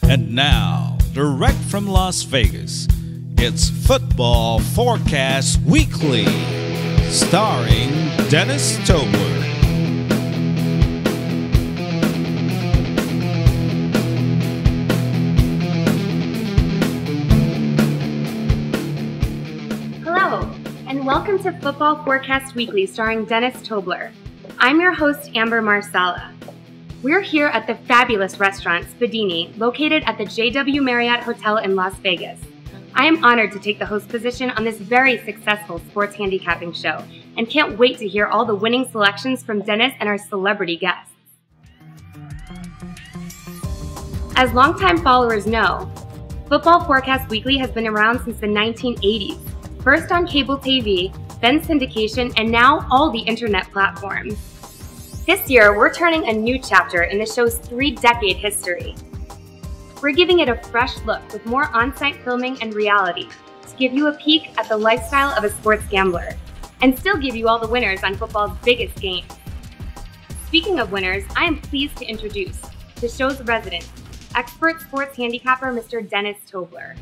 And now, direct from Las Vegas, it's Football Forecast Weekly, starring Dennis Tobler. Hello, and welcome to Football Forecast Weekly, starring Dennis Tobler. I'm your host, Amber Marsala. We're here at the fabulous restaurant Spadini, located at the JW Marriott Hotel in Las Vegas. I am honored to take the host position on this very successful sports handicapping show, and can't wait to hear all the winning selections from Dennis and our celebrity guests. As longtime followers know, Football Forecast Weekly has been around since the 1980s, first on cable TV, then syndication, and now all the internet platforms. This year, we're turning a new chapter in the show's 3-decade history. We're giving it a fresh look with more on-site filming and reality to give you a peek at the lifestyle of a sports gambler, and still give you all the winners on football's biggest games. Speaking of winners, I am pleased to introduce the show's resident, expert sports handicapper, Mr. Dennis Tobler.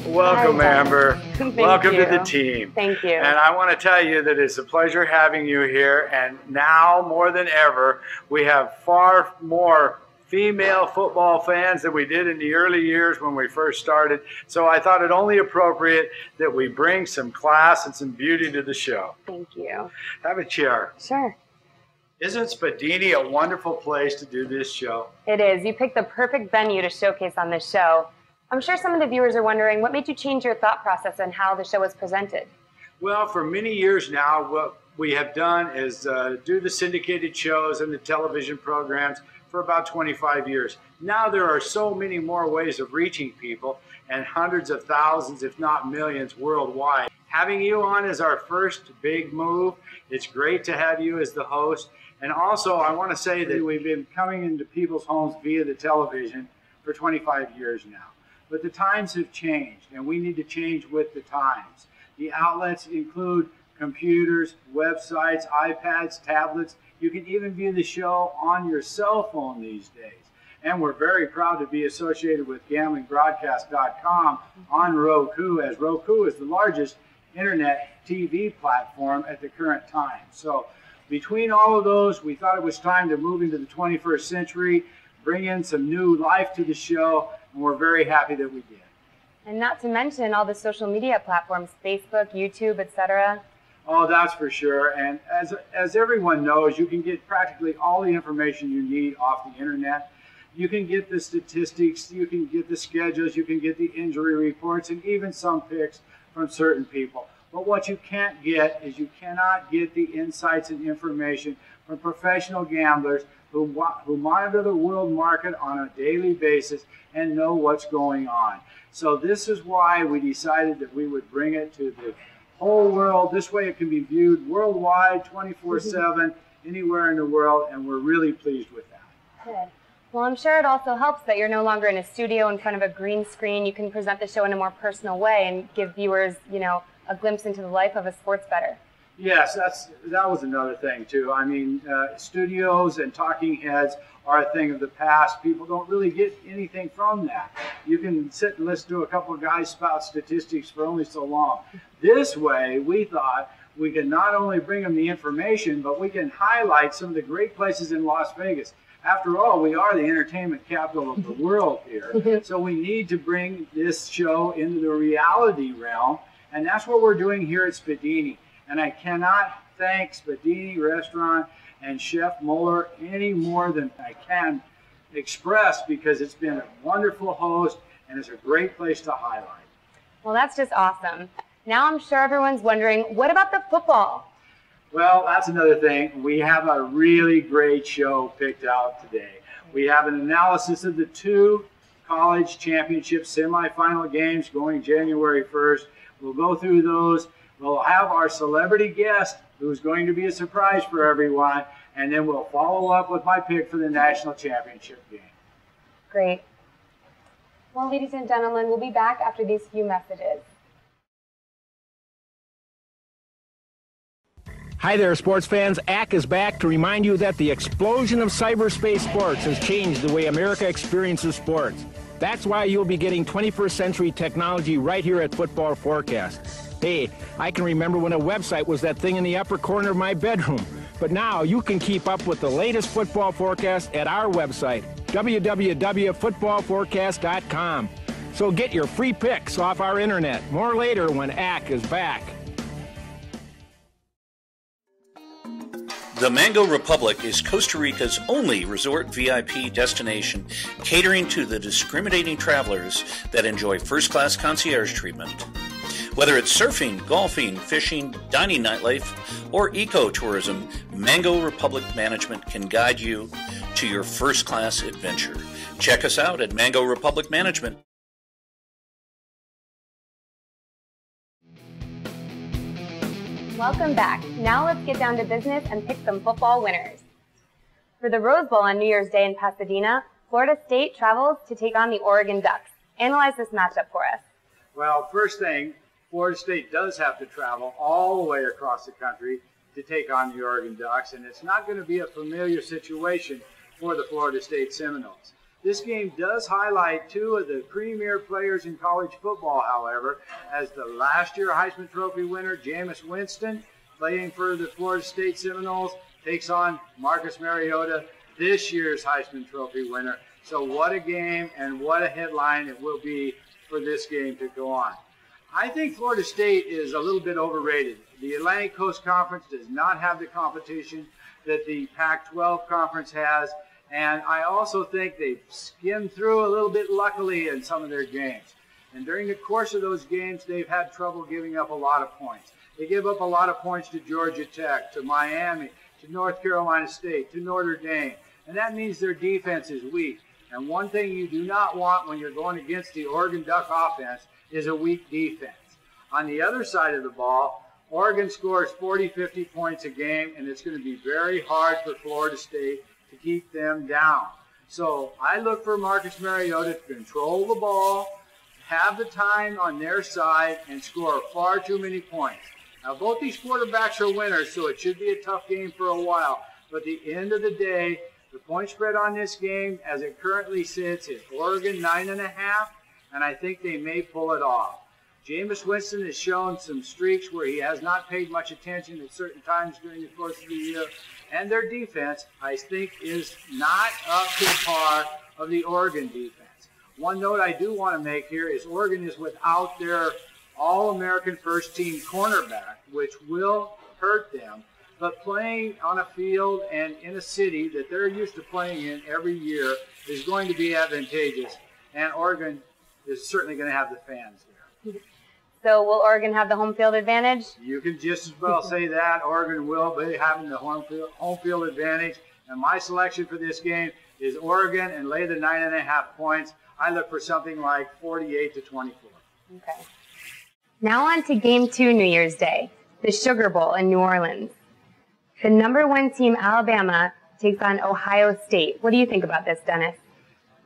Welcome, Amber. Welcome to the team. Thank you. And I want to tell you that it's a pleasure having you here. And now, more than ever, we have far more female football fans than we did in the early years when we first started. So I thought it only appropriate that we bring some class and some beauty to the show. Thank you. Have a chair. Sure. Isn't Spadini a wonderful place to do this show? It is. You picked the perfect venue to showcase on this show. I'm sure some of the viewers are wondering, what made you change your thought process on how the show was presented? Well, for many years now, what we have done is do the syndicated shows and the television programs for about 25 years. Now there are so many more ways of reaching people, and hundreds of thousands, if not millions, worldwide. Having you on is our first big move. It's great to have you as the host. And also, I want to say that we've been coming into people's homes via the television for 25 years now. But the times have changed, and we need to change with the times. The outlets include computers, websites, iPads, tablets. You can even view the show on your cell phone these days. And we're very proud to be associated with GamblingBroadcast.com on Roku, as Roku is the largest internet TV platform at the current time. So between all of those, we thought it was time to move into the 21st century, bring in some new life to the show, and we're very happy that we did. And not to mention all the social media platforms, Facebook, YouTube, etc. Oh, that's for sure. And as everyone knows, you can get practically all the information you need off the internet. You can get the statistics, you can get the schedules, you can get the injury reports, and even some picks from certain people. But what you can't get is you cannot get the insights and information from professional gamblers who monitor the world market on a daily basis and know what's going on. So this is why we decided that we would bring it to the whole world. This way it can be viewed worldwide, 24/7, anywhere in the world, and we're really pleased with that. Good. Well, I'm sure it also helps that you're no longer in a studio in front of a green screen. You can present the show in a more personal way and give viewers, a glimpse into the life of a sports bettor. Yes, that was another thing too. I mean, studios and talking heads are a thing of the past. People don't really get anything from that. You can sit and listen to a couple of guys spout statistics for only so long. This way, we thought we can not only bring them the information, but we can highlight some of the great places in Las Vegas. After all, we are the entertainment capital of the world here. So we need to bring this show into the reality realm, and that's what we're doing here at Spadini. And I cannot thank Spadini Restaurant and Chef Mueller any more than I can express, because it's been a wonderful host and it's a great place to highlight. Well, that's just awesome. Now I'm sure everyone's wondering, what about the football? Well, that's another thing. We have a really great show picked out today. We have an analysis of the 2 college championship semifinal games going January 1st. We'll go through those. We'll have our celebrity guest, who's going to be a surprise for everyone, and then we'll follow up with my pick for the national championship game. Great. Well, ladies and gentlemen, we'll be back after these few messages. Hi there, sports fans. ACK is back to remind you that the explosion of cyberspace sports has changed the way America experiences sports. That's why you'll be getting 21st century technology right here at Football Forecast. Hey, I can remember when a website was that thing in the upper corner of my bedroom. But now you can keep up with the latest football forecast at our website, www.footballforecast.com. So get your free picks off our internet. More later when ACK is back. The Mango Republic is Costa Rica's only resort VIP destination, catering to the discriminating travelers that enjoy first-class concierge treatment. Whether it's surfing, golfing, fishing, dining nightlife, or ecotourism, Mango Republic Management can guide you to your first-class adventure. Check us out at Mango Republic Management. Welcome back. Now let's get down to business and pick some football winners. For the Rose Bowl on New Year's Day in Pasadena, Florida State travels to take on the Oregon Ducks. Analyze this matchup for us. Well, first thing, Florida State does have to travel all the way across the country to take on the Oregon Ducks, and it's not going to be a familiar situation for the Florida State Seminoles. This game does highlight two of the premier players in college football, however, as the last year Heisman Trophy winner, Jameis Winston, playing for the Florida State Seminoles, takes on Marcus Mariota, this year's Heisman Trophy winner. So what a game and what a headline it will be for this game to go on. I think Florida State is a little bit overrated. The Atlantic Coast Conference does not have the competition that the Pac-12 Conference has. And I also think they've skimmed through a little bit luckily in some of their games. And during the course of those games, they've had trouble giving up a lot of points. They give up a lot of points to Georgia Tech, to Miami, to North Carolina State, to Notre Dame. And that means their defense is weak. And one thing you do not want when you're going against the Oregon Duck offense is a weak defense. On the other side of the ball, Oregon scores 40, 50 points a game, and it's going to be very hard for Florida State to keep them down. So I look for Marcus Mariota to control the ball, have the time on their side, and score far too many points. Now, both these quarterbacks are winners, so it should be a tough game for a while. But at the end of the day, the point spread on this game, as it currently sits, is Oregon 9.5, and I think they may pull it off. Jameis Winston has shown some streaks where he has not paid much attention at certain times during the course of the year. And their defense, I think, is not up to the par of the Oregon defense. One note I do want to make here is Oregon is without their All-American first-team cornerback, which will hurt them. But playing on a field and in a city that they're used to playing in every year is going to be advantageous. And Oregon is certainly going to have the fans there. So will Oregon have the home field advantage? You can just as well say that. Oregon will be having the home field advantage. And my selection for this game is Oregon and lay the 9.5 points. I look for something like 48-24. Okay. Now on to Game 2 New Year's Day, the Sugar Bowl in New Orleans. The #1 team, Alabama, takes on Ohio State. What do you think about this, Dennis?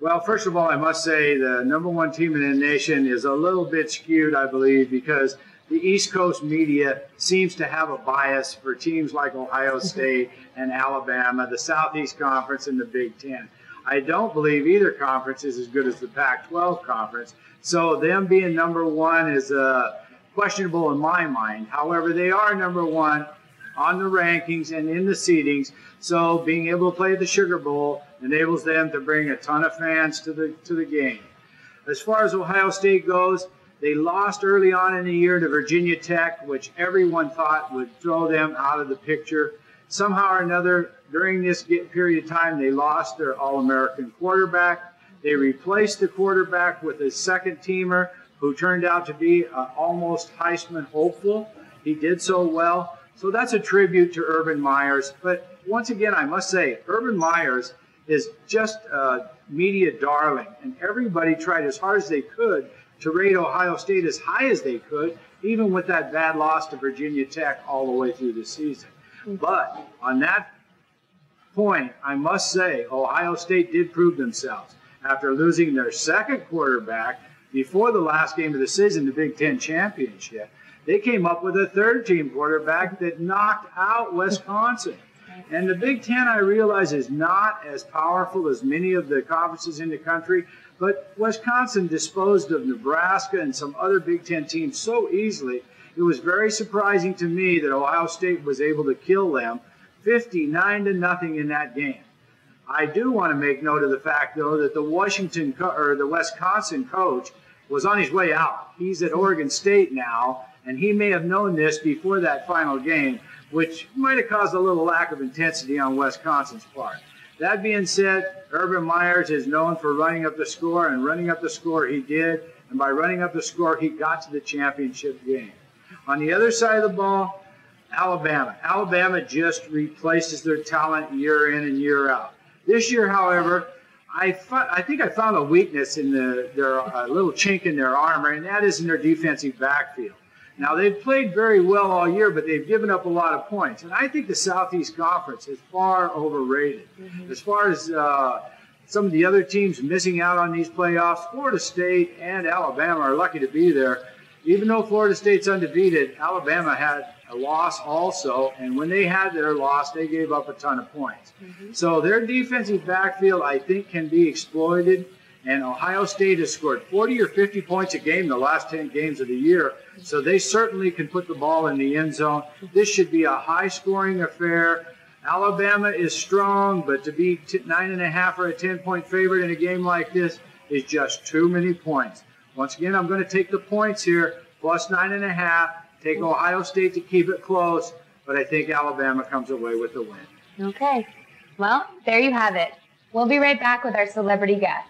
Well, first of all, I must say the #1 team in the nation is a little bit skewed, I believe, because the East Coast media seems to have a bias for teams like Ohio State and Alabama, the Southeast Conference, and the Big Ten. I don't believe either conference is as good as the Pac-12 conference, so them being #1 is questionable in my mind. However, they are #1 on the rankings and in the seedings, so being able to play at the Sugar Bowl enables them to bring a ton of fans to the game. As far as Ohio State goes, they lost early on in the year to Virginia Tech, which everyone thought would throw them out of the picture. Somehow or another, during this period of time, they lost their All-American quarterback. They replaced the quarterback with a second-teamer who turned out to be almost Heisman hopeful. He did so well. So that's a tribute to Urban Meyers. But once again, I must say, Urban Meyers is just a media darling, and everybody tried as hard as they could to rate Ohio State as high as they could, even with that bad loss to Virginia Tech all the way through the season. But on that point, I must say, Ohio State did prove themselves. After losing their second quarterback before the last game of the season, the Big Ten championship, they came up with a third-team quarterback that knocked out Wisconsin. And the Big Ten, I realize, is not as powerful as many of the conferences in the country, but Wisconsin disposed of Nebraska and some other Big Ten teams so easily. It was very surprising to me that Ohio State was able to kill them 59-0 in that game. I do want to make note of the fact, though, that the Wisconsin coach was on his way out. He's at Oregon State now, and he may have known this before that final game, which might have caused a little lack of intensity on Wisconsin's part. That being said, Urban Meyers is known for running up the score, and running up the score he did, and by running up the score, he got to the championship game. On the other side of the ball, Alabama. Alabama just replaces their talent year in and year out. This year, however, I think I found a weakness in their little chink in their armor, and that is in their defensive backfield. Now, they've played very well all year, but they've given up a lot of points. And I think the Southeast Conference is far overrated. As far as some of the other teams missing out on these playoffs, Florida State and Alabama are lucky to be there. Even though Florida State's undefeated, Alabama had a loss also, and when they had their loss, they gave up a ton of points. So their defensive backfield, I think, can be exploited, and Ohio State has scored 40 or 50 points a game the last 10 games of the year, so they certainly can put the ball in the end zone. This should be a high-scoring affair. Alabama is strong, but to be 9.5 or a 10-point favorite in a game like this is just too many points. Once again, I'm going to take the points here, plus 9.5. Take Ohio State to keep it close, but I think Alabama comes away with the win. Okay. Well, there you have it. We'll be right back with our celebrity guest.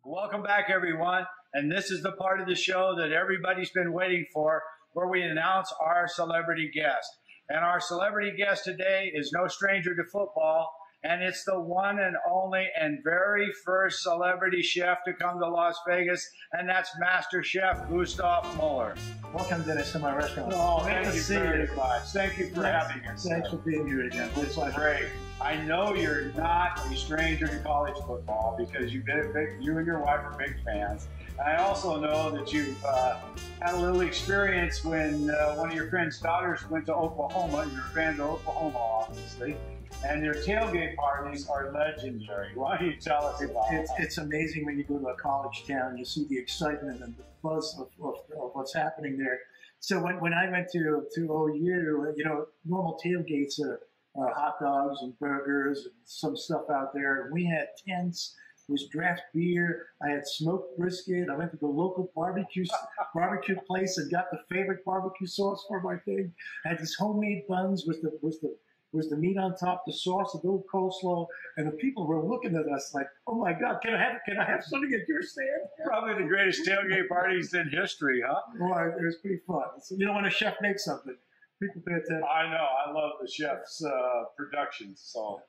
Welcome back, everyone. And this is the part of the show that everybody's been waiting for, where we announce our celebrity guest. And our celebrity guest today is no stranger to football, and it's the one and only and very first celebrity chef to come to Las Vegas, and that's Master Chef Gustav Muller. Welcome, Dennis, to my restaurant. Oh, thank you very much. Thank you for having us. Thanks for being here again. It's great. I know you're not a stranger to college football because you and your wife are big fans. And I also know that you've had a little experience when one of your friend's daughters went to Oklahoma. You're a fan of Oklahoma, obviously. And their tailgate parties are legendary. Why don't you tell us about it? It's amazing when you go to a college town, you see the excitement and the buzz of what's happening there. So when I went to OU, normal tailgates are hot dogs and burgers and some stuff out there. And we had tents. It was draft beer. I had smoked brisket. I went to the local barbecue place and got the favorite barbecue sauce for my thing. I had these homemade buns with the meat on top, the sauce, a little coleslaw, and the people were looking at us like, "Oh my God, can I have something at your stand?" Probably the greatest tailgate parties in history, huh? Well, it was pretty fun. So, when a chef makes something, people pay attention. I know. I love the chef's productions. So,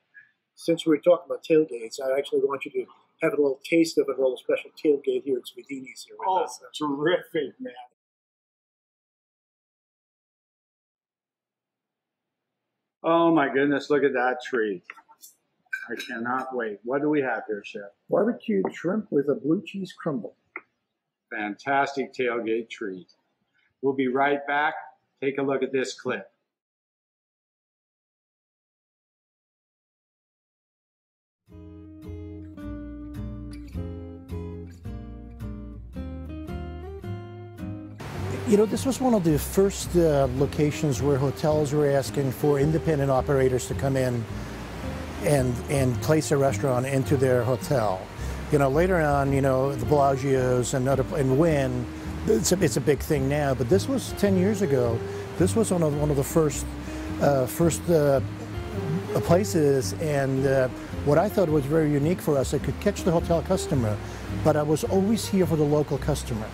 since we're talking about tailgates, I actually want you to have a little taste of a little special tailgate here at Svedini's here with us. Terrific, man. Oh my goodness, look at that treat. I cannot wait. What do we have here, Chef? Barbecued shrimp with a blue cheese crumble. Fantastic tailgate treat. We'll be right back. Take a look at this clip. This was one of the first locations where hotels were asking for independent operators to come in and place a restaurant into their hotel. Later on, the Bellagio's and Wynn, it's a big thing now, but this was 10 years ago. This was one of the first places, and what I thought was very unique for us, I could catch the hotel customer, but I was always here for the local customer.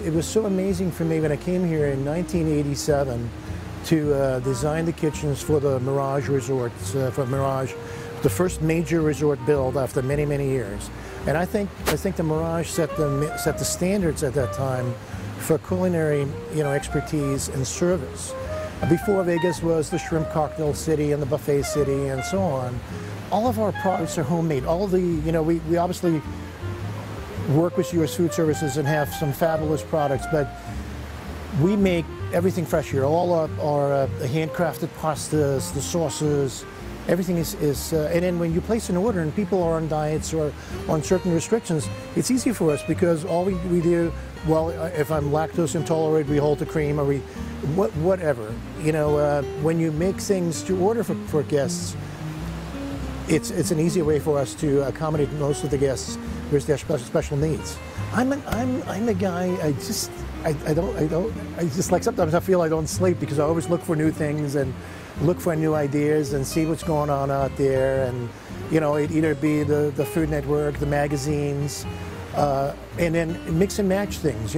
It was so amazing for me when I came here in 1987 to design the kitchens for the Mirage resorts, for Mirage the first major resort build after many, many years. And I think the Mirage set the standards at that time for culinary, expertise and service. Before Vegas was the shrimp cocktail city and the buffet city and so on. All of our products are homemade. All the, we obviously work with U.S. Food Services and have some fabulous products, but we make everything fresh here. All our handcrafted pastas, the sauces, everything is and then when you place an order and people are on diets or on certain restrictions, it's easy for us because all we do, well, if I'm lactose intolerant, we hold the cream, or whatever. When you make things to order for guests, it's an easier way for us to accommodate most of the guests with their special needs. I'm a guy. I just like, sometimes I feel I don't sleep because I always look for new things and look for new ideas and see what's going on out there. And it either be the Food Network, the magazines, and then mix and match things.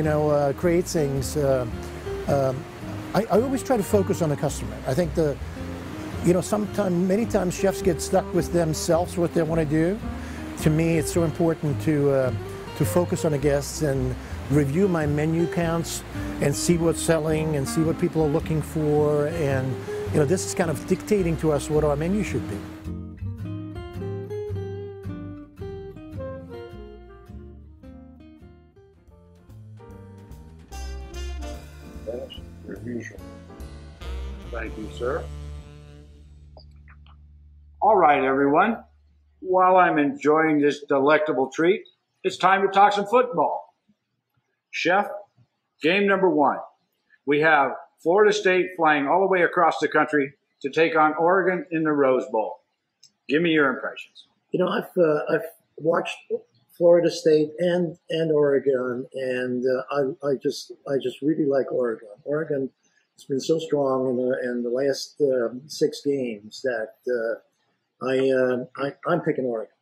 Create things. I always try to focus on the customer. I think many times chefs get stuck with themselves, what they want to do. To me, it's so important to focus on the guests and review my menu counts and see what's selling and see what people are looking for. And this is kind of dictating to us what our menu should be. That's your usual. Thank you, sir. All right, everyone. While I'm enjoying this delectable treat, it's time to talk some football. Chef, game number 1. We have Florida State flying all the way across the country to take on Oregon in the Rose Bowl. Give me your impressions. I've watched Florida State and Oregon, and I just really like Oregon. Oregon has been so strong in the last 6 games that I'm picking Oregon.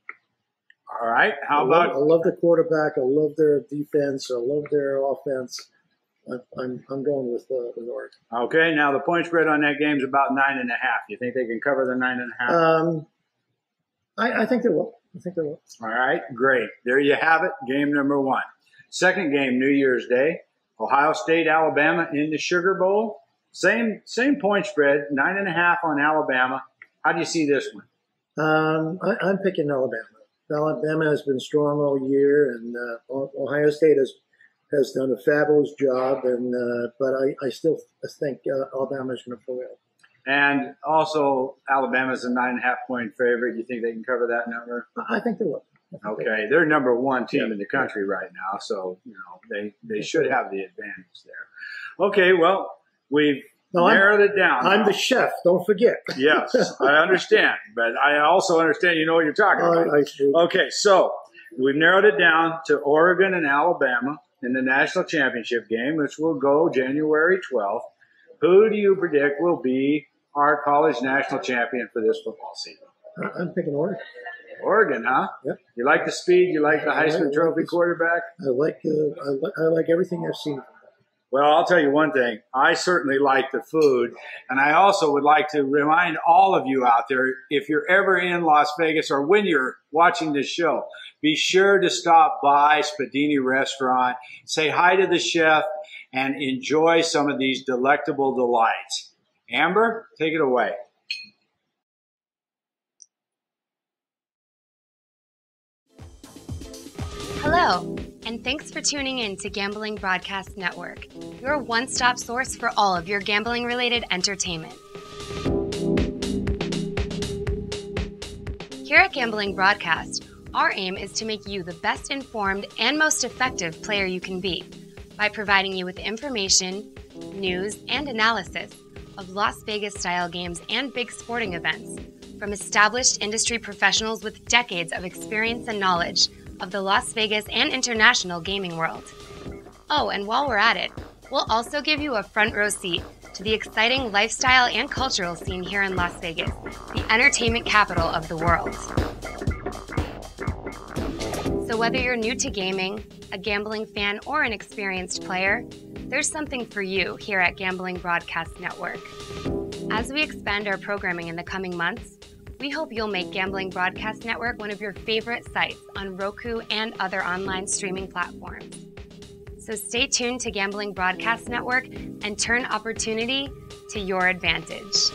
All right. How about? I love the quarterback. I love their defense. I love their offense. I'm going with Oregon. Okay. Now the point spread on that game is about 9.5. You think they can cover the 9.5? I think they will. All right. Great. There you have it. Game number 1. Second game, New Year's Day. Ohio State, Alabama in the Sugar Bowl. Same point spread, 9.5 on Alabama. How do you see this one? I'm picking Alabama. Alabama has been strong all year, and Ohio State has done a fabulous job. But I still think Alabama is going to prevail. And also, Alabama's a 9.5-point favorite. You think they can cover that number? I think they will. Okay, they're number 1 team in the country right now, so they should have the advantage there. Okay, well, we've narrowed it down. I'm the chef. Don't forget. Yes, I understand, but I also understand you know what you're talking about. I see. Okay, so we've narrowed it down to Oregon and Alabama in the national championship game, which will go January 12th. Who do you predict will be our college national champion for this football season? I'm picking Oregon. Oregon, huh? Yep. You like the speed? You like the Heisman Trophy quarterback? I like everything I've seen. Well, I'll tell you one thing. I certainly like the food, and I also would like to remind all of you out there, if you're ever in Las Vegas or when you're watching this show, be sure to stop by Spadini Restaurant, say hi to the chef, and enjoy some of these delectable delights. Amber, take it away. Hello, and thanks for tuning in to Gambling Broadcast Network, your one-stop source for all of your gambling-related entertainment. Here at Gambling Broadcast, our aim is to make you the best informed and most effective player you can be by providing you with information, news, and analysis of Las Vegas-style games and big sporting events from established industry professionals with decades of experience and knowledge of the Las Vegas and international gaming world. Oh, and while we're at it, we'll also give you a front row seat to the exciting lifestyle and cultural scene here in Las Vegas, the entertainment capital of the world. So whether you're new to gaming, a gambling fan, or an experienced player, there's something for you here at Gambling Broadcast Network. As we expand our programming in the coming months, We hope you'll make Gambling Broadcast Network one of your favorite sites on Roku and other online streaming platforms. So stay tuned to Gambling Broadcast Network and turn opportunity to your advantage.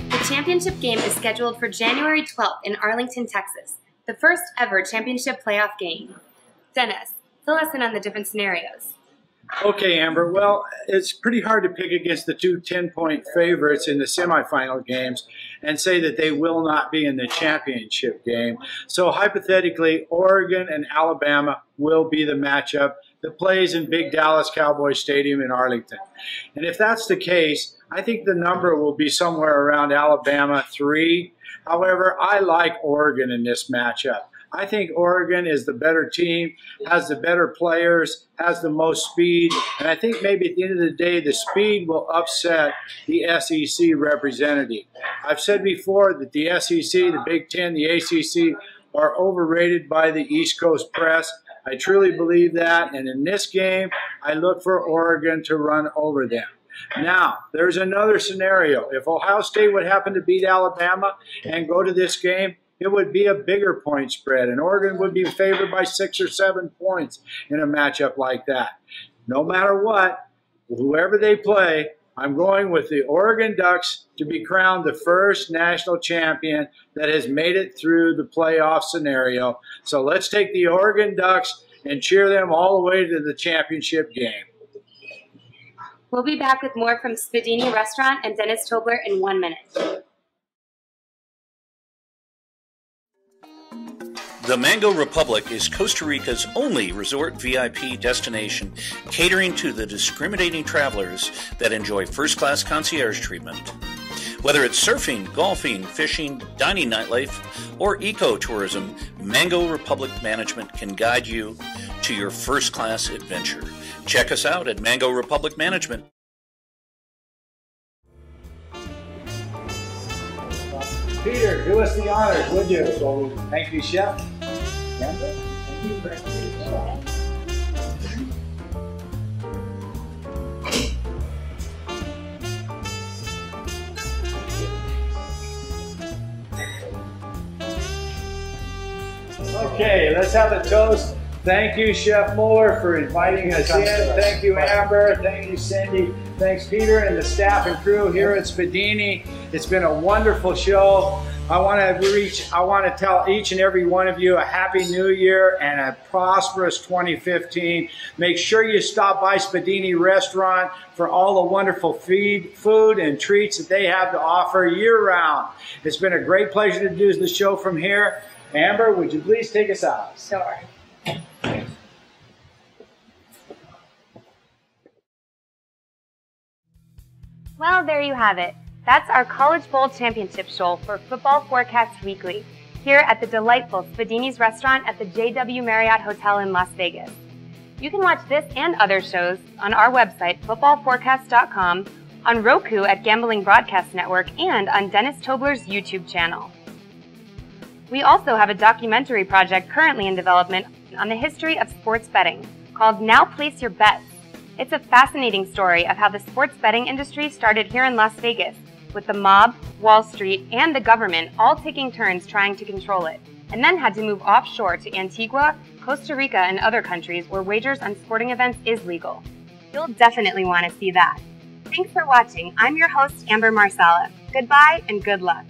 The championship game is scheduled for January 12th in Arlington, Texas, the first ever championship playoff game. Dennis, fill us in on the different scenarios. Okay, Amber. Well, it's pretty hard to pick against the two 10-point favorites in the semifinal games and say that they will not be in the championship game. So hypothetically, Oregon and Alabama will be the matchup that plays in Big Dallas Cowboy Stadium in Arlington. And if that's the case, I think the number will be somewhere around Alabama 3. However, I like Oregon in this matchup. I think Oregon is the better team, has the better players, has the most speed, and I think maybe at the end of the day, the speed will upset the SEC representative. I've said before that the SEC, the Big Ten, the ACC are overrated by the East Coast press. I truly believe that, and in this game, I look for Oregon to run over them. Now, there's another scenario. If Ohio State would happen to beat Alabama and go to this game, it would be a bigger point spread, and Oregon would be favored by 6 or 7 points in a matchup like that. No matter what, whoever they play, I'm going with the Oregon Ducks to be crowned the first national champion that has made it through the playoff scenario. So let's take the Oregon Ducks and cheer them all the way to the championship game. We'll be back with more from Spadini Restaurant and Dennis Tobler in 1 minute. The Mango Republic is Costa Rica's only resort VIP destination, catering to the discriminating travelers that enjoy first-class concierge treatment. Whether it's surfing, golfing, fishing, dining nightlife, or ecotourism, Mango Republic Management can guide you to your first-class adventure. Check us out at Mango Republic Management. Peter, do us the honors, would you? So, thank you, Chef. Okay, let's have a toast. Thank you, Chef Mueller, for inviting us in. Thank you, Amber. Thank you, Cindy. Thanks, Peter, and the staff and crew here at Spadini. It's been a wonderful show. I want to tell each and every one of you a Happy New Year and a prosperous 2015. Make sure you stop by Spadini Restaurant for all the wonderful food and treats that they have to offer year-round. It's been a great pleasure to do the show from here. Amber, would you please take us out? Sure. Well, there you have it. That's our College Bowl Championship show for Football Forecast Weekly, here at the delightful Spadini's Restaurant at the JW Marriott Hotel in Las Vegas. You can watch this and other shows on our website, footballforecast.com, on Roku at Gambling Broadcast Network, and on Dennis Tobler's YouTube channel. We also have a documentary project currently in development on the history of sports betting called Now Place Your Bets. It's a fascinating story of how the sports betting industry started here in Las Vegas, with the mob, Wall Street, and the government all taking turns trying to control it, and then had to move offshore to Antigua, Costa Rica, and other countries where wagers on sporting events is legal. You'll definitely want to see that. Thanks for watching. I'm your host, Amber Marsala. Goodbye and good luck.